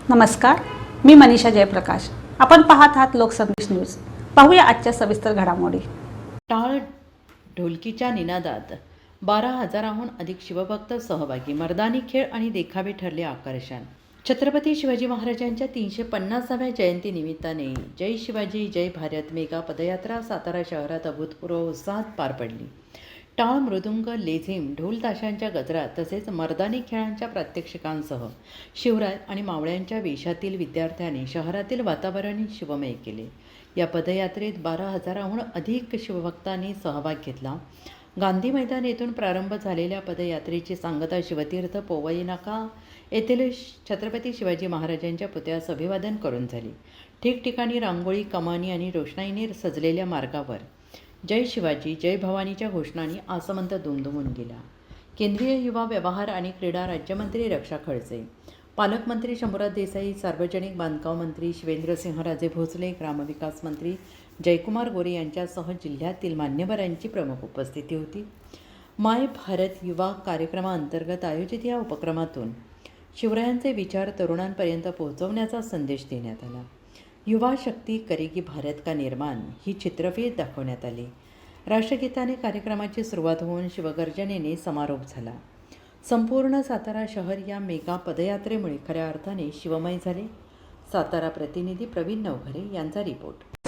नमस्कार, मी मनीषा जयप्रकाश. आपण पाहत आहात लोकसंदेश न्यूज. पाहूया आजच्या सविस्तर घडामोडी. टाळ ढोलकीच्या निनादात 12,000हून अधिक शिवभक्त सहभागी. मर्दानी खेळ आणि देखावे ठरले आकर्षण. छत्रपती शिवाजी महाराजांच्या 350व्या जयंतीनिमित्ताने जय शिवाजी जय भारत मेगा पदयात्रा सातारा शहरात अभूतपूर्व उत्साहात पार पडली. टाळ, मृदुंग, लेझिम, ढोल ताशांच्या गजरात तसेच मर्दानी खेळांच्या प्रात्यक्षिकांसह शिवराय आणि मावळ्यांच्या वेशातील विद्यार्थ्यांनी शहरातील वातावरण शिवमय केले. या पदयात्रेत 12,000हून अधिक शिवभक्तांनी सहभाग घेतला. गांधी मैदान येथून प्रारंभ झालेल्या पदयात्रेची सांगता शिवतीर्थ पोवई नाका येथील छत्रपती शिवाजी महाराजांच्या पुतळ्यास अभिवादन करून झाली. ठिकठिकाणी रांगोळी, कमानी आणि रोषणाईने सजलेल्या मार्गावर जय शिवाजी जय भवानीच्या घोषणांनी आसमंत दुमदुमून गेला. केंद्रीय युवा व्यवहार आणि क्रीडा राज्यमंत्री रक्षा खडसे, पालकमंत्री शंभूराज देसाई, सार्वजनिक बांधकाम मंत्री शिवेंद्रसिंहराजे भोसले, ग्रामविकास मंत्री जयकुमार गोरे यांच्यासह जिल्ह्यातील मान्यवरांची प्रमुख उपस्थिती होती. माय भारत युवा कार्यक्रमाअंतर्गत आयोजित या उपक्रमातून शिवरायांचे विचार तरुणांपर्यंत पोहोचवण्याचा संदेश देण्यात आला. युवा शक्ती करेगी भारत का निर्माण ही चित्रफित दाखवण्यात आली. राष्ट्रगीताने कार्यक्रमाची सुरुवात होऊन शिवगर्जनेने समारोप झाला. संपूर्ण सातारा शहर या मेगा पदयात्रेमुळे खऱ्या अर्थाने शिवमय झाले. सातारा प्रतिनिधी प्रवीण नवघरे यांचा रिपोर्ट.